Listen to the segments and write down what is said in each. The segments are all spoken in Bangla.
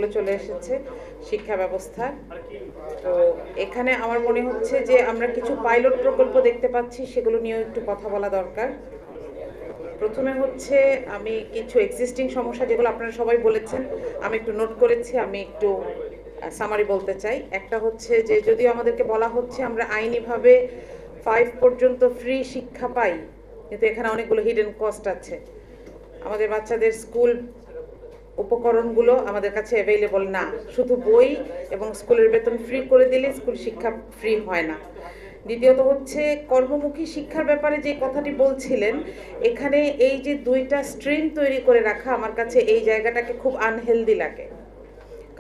প্রকল্পগুলো চলে এসেছে শিক্ষা ব্যবস্থার। তো এখানে আমার মনে হচ্ছে যে আমরা কিছু পাইলট প্রকল্প দেখতে পাচ্ছি, সেগুলো নিয়েও একটু কথা বলা দরকার। প্রথমে হচ্ছে আমি কিছু এক্সিস্টিং সমস্যা যেগুলো আপনারা সবাই বলেছেন আমি একটু নোট করেছি, আমি একটু সামারি বলতে চাই। একটা হচ্ছে যে যদিও আমাদেরকে বলা হচ্ছে আমরা আইনিভাবে 5 পর্যন্ত ফ্রি শিক্ষা পাই, কিন্তু এখানে অনেকগুলো হিডেন কস্ট আছে। আমাদের বাচ্চাদের স্কুল উপকরণগুলো আমাদের কাছে অ্যাভেলেবল না, শুধু বই এবং স্কুলের বেতন ফ্রি করে দিলে স্কুল শিক্ষা ফ্রি হয় না। দ্বিতীয়ত হচ্ছে কর্মমুখী শিক্ষার ব্যাপারে যে কথাটি বলছিলেন, এখানে এই যে দুইটা স্ট্রিম তৈরি করে রাখা আমার কাছে এই জায়গাটাকে খুব আনহেলদি লাগে।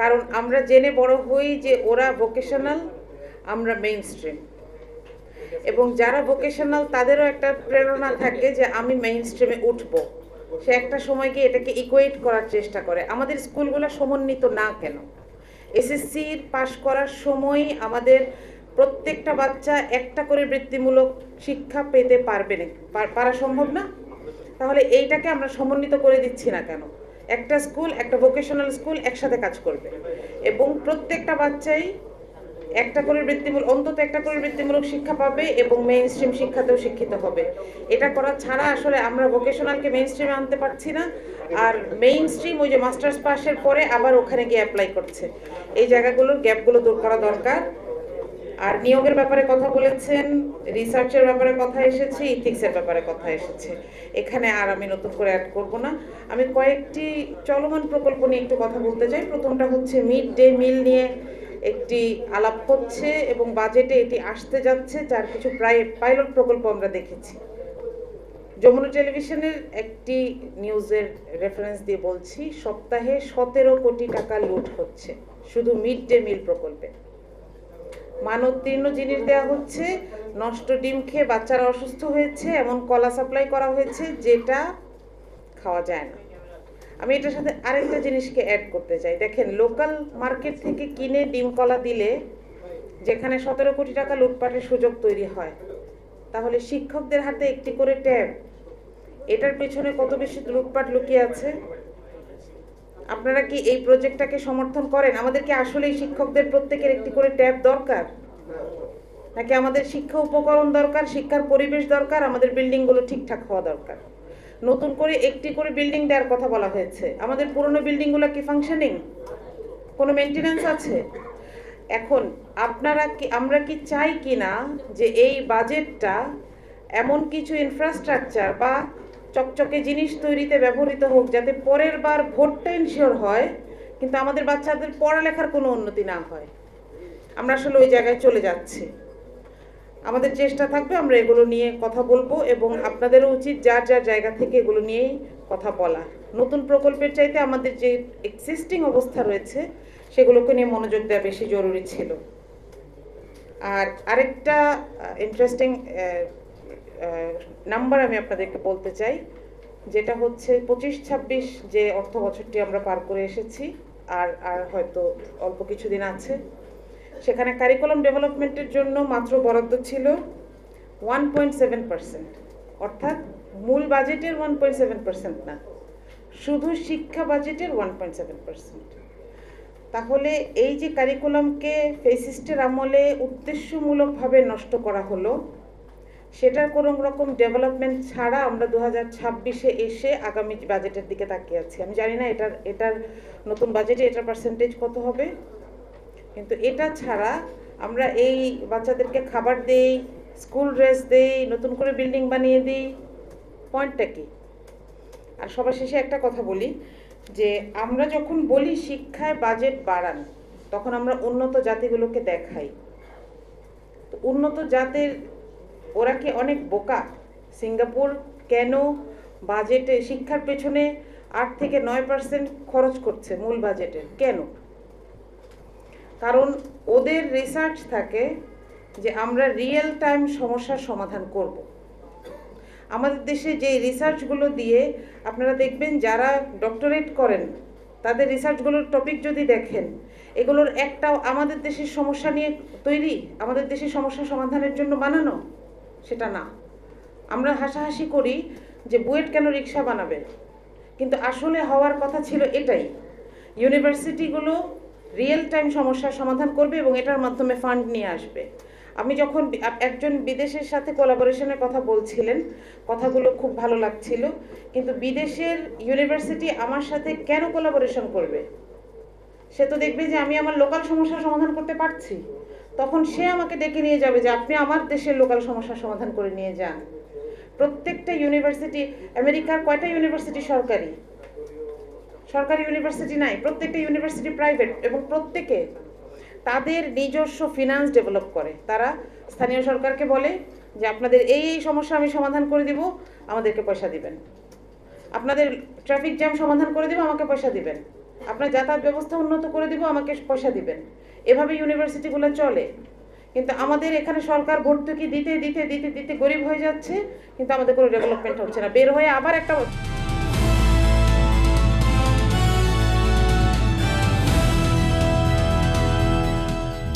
কারণ আমরা জেনে বড় হই যে ওরা ভোকেশনাল, আমরা মেইন স্ট্রিম, এবং যারা ভোকেশনাল তাদেরও একটা প্রেরণা থাকে যে আমি মেইন স্ট্রিমে উঠবো। সে একটা সময় গিয়ে এটাকে ইকুয়েট করার চেষ্টা করে। আমাদের স্কুলগুলো সমন্বিত না কেন? এসএসসির পাশ করার সময় আমাদের প্রত্যেকটা বাচ্চা একটা করে বৃত্তিমূলক শিক্ষা পেতে পারবে না, পারা সম্ভব না? তাহলে এইটাকে আমরা সমন্বিত করে দিচ্ছি না কেন? একটা স্কুল, একটা ভোকেশনাল স্কুল একসাথে কাজ করবে এবং প্রত্যেকটা বাচ্চাই একটা করে বৃত্তিমূলক, অন্তত একটা করে বৃত্তিমূলক শিক্ষা পাবে এবং মেইন স্ট্রিম শিক্ষাতেও শিক্ষিত হবে। এটা করা ছাড়া আসলে আমরা ভোকেশনালকে মেইন স্ট্রিমে আনতে পারছি না, আর মেইন স্ট্রিম ওই যে মাস্টার্স পাশের পরে আবার ওখানে গিয়ে অ্যাপ্লাই করছে। এই জায়গাগুলোর গ্যাপগুলো দূর করা দরকার। আর নিয়োগের ব্যাপারে কথা বলেছেন, রিসার্চের ব্যাপারে কথা এসেছে, ইথিক্সের ব্যাপারে কথা এসেছে। এখানে আর আমি নতুন করে অ্যাড করব না। আমি কয়েকটি চলমান প্রকল্প নিয়ে একটু কথা বলতে চাই। প্রথমটা হচ্ছে মিড ডে মিল নিয়ে একটি আলাপ হচ্ছে এবং বাজেটে এটি আসতে যাচ্ছে, যার কিছু প্রায় পাইলট প্রকল্প আমরা দেখেছি। যমুনা টেলিভিশনের একটি নিউজের রেফারেন্স দিয়ে বলছি, সপ্তাহে 17 কোটি টাকা লুট হচ্ছে শুধু মিড ডে মিল প্রকল্পে। মানোত্তীর্ণ জিনিস দেওয়া হচ্ছে, নষ্ট ডিম খেয়ে বাচ্চারা অসুস্থ হয়েছে, এমন কলা সাপ্লাই করা হয়েছে যেটা খাওয়া যায় না। আমি এটার সাথে আরেকটা জিনিসকে অ্যাড করতে চাই। দেখেন, লোকাল মার্কেট থেকে কিনে ডিম কলা দিলে যেখানে 17 কোটি টাকা লুটপাটের সুযোগ তৈরি হয়, তাহলে শিক্ষকদের হাতে একটি করে ট্যাব, এটার পেছনে কত বেশি লুটপাট লুকিয়ে আছে? আপনারা কি এই প্রজেক্টটাকে সমর্থন করেন? আমাদের কি আসলে শিক্ষকদের প্রত্যেকের একটি করে ট্যাব দরকার, নাকি আমাদের শিক্ষা উপকরণ দরকার, শিক্ষার পরিবেশ দরকার, আমাদের বিল্ডিংগুলো ঠিকঠাক হওয়া দরকার? নতুন করে একটি করে বিল্ডিং দেওয়ার কথা বলা হয়েছে, আমাদের পুরনো বিল্ডিংগুলো কি ফাংশনিং? কোনো মেনটেন্যান্স আছে? এখন আপনারা কি, আমরা কি চাই কি না যে এই বাজেটটা এমন কিছু ইনফ্রাস্ট্রাকচার বা চকচকে জিনিস তৈরিতে ব্যবহৃত হোক যাতে পরের বার ভোটটা ইনশিওর হয়, কিন্তু আমাদের বাচ্চাদের পড়ালেখার কোনো উন্নতি না হয়? আমরা আসলে ওই জায়গায় চলে যাচ্ছি। আমাদের চেষ্টা থাকবে আমরা এগুলো নিয়ে কথা বলবো এবং আপনাদেরও উচিত যার যার জায়গা থেকে এগুলো নিয়েই কথা বলা। নতুন প্রকল্পের চাইতে আমাদের যে এক্সিস্টিং অবস্থা রয়েছে সেগুলোকে নিয়ে মনোযোগ দেওয়া বেশি জরুরি ছিল। আর আরেকটা ইন্টারেস্টিং নাম্বার আমি আপনাদেরকে বলতে চাই, যেটা হচ্ছে 25-26 যে অর্থ বছরটি আমরা পার করে এসেছি, আর হয়তো অল্প কিছুদিন আছে, সেখানে কারিকুলাম ডেভেলপমেন্টের জন্য মাত্র বরাদ্দ ছিল 1.7%, অর্থাৎ মূল বাজেটের 1.7% না, শুধু শিক্ষা বাজেটের 1.7%। তাহলে এই যে কারিকুলামকে ফেসিস্টের আমলে উদ্দেশ্যমূলকভাবে নষ্ট করা হলো, সেটার কোনো রকম ডেভেলপমেন্ট ছাড়া আমরা 2026-এ এসে আগামী বাজেটের দিকে তাকিয়ে আছি। আমি জানি না এটার নতুন বাজেটে এটার পার্সেন্টেজ কত হবে, কিন্তু এটা ছাড়া আমরা এই বাচ্চাদেরকে খাবার দেই, স্কুল ড্রেস দেই, নতুন করে বিল্ডিং বানিয়ে দিই, পয়েন্টটা কি? আর সবার শেষে একটা কথা বলি, যে আমরা যখন বলি শিক্ষায় বাজেট বাড়ান, তখন আমরা উন্নত জাতিগুলোকে দেখাই। তো উন্নত জাতের ওরা কি অনেক বোকা? সিঙ্গাপুর কেন বাজেটে শিক্ষার পেছনে 8 থেকে 9% খরচ করছে মূল বাজেটে? কেন? কারণ ওদের রিসার্চ থাকে যে আমরা রিয়েল টাইম সমস্যার সমাধান করব। আমাদের দেশে যে রিসার্চগুলো দিয়ে আপনারা দেখবেন যারা ডক্টরেট করেন তাদের রিসার্চগুলোর টপিক যদি দেখেন, এগুলোর একটাও আমাদের দেশের সমস্যা নিয়ে তৈরি, আমাদের দেশের সমস্যা সমাধানের জন্য বানানো, সেটা না। আমরা হাসাহাসি করি যে বুয়েট কেন রিক্সা বানাবে, কিন্তু আসলে হওয়ার কথা ছিল এটাই, ইউনিভার্সিটিগুলো রিয়েল টাইম সমস্যার সমাধান করবে এবং এটার মাধ্যমে ফান্ড নিয়ে আসবে। আমি যখন একজন বিদেশের সাথে কোলাবোরেশনের কথা বলছিলেন, কথাগুলো খুব ভালো লাগছিল, কিন্তু বিদেশের ইউনিভার্সিটি আমার সাথে কেন কোলাবোরেশন করবে? সে তো দেখবে যে আমি আমার লোকাল সমস্যার সমাধান করতে পারছি, তখন সে আমাকে ডেকে নিয়ে যাবে যে আপনি আমার দেশের লোকাল সমস্যার সমাধান করে নিয়ে যান। প্রত্যেকটা ইউনিভার্সিটি, আমেরিকার কয়টা ইউনিভার্সিটি সরকারি? সরকারি ইউনিভার্সিটি নাই, প্রত্যেকটা ইউনিভার্সিটি প্রাইভেট, এবং প্রত্যেকে তাদের নিজস্ব ফিনান্স ডেভেলপ করে। তারা স্থানীয় সরকারকে বলে যে আপনাদের এই সমস্যা আমি সমাধান করে দিব, আমাদেরকে পয়সা দিবেন। আপনাদের ট্রাফিক জ্যাম সমাধান করে দিব, আমাকে পয়সা দিবেন। আপনার যাতায়াত ব্যবস্থা উন্নত করে দিব, আমাকে পয়সা দিবেন। এভাবে ইউনিভার্সিটিগুলো চলে। কিন্তু আমাদের এখানে সরকার ভর্তুকি দিতে দিতে দিতে দিতে গরিব হয়ে যাচ্ছে, কিন্তু আমাদের কোনো ডেভেলপমেন্ট হচ্ছে না। বের হয়ে আবার একটা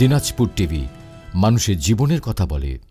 দিনাজপুর টিভি, মানুষের জীবনের কথা বলে।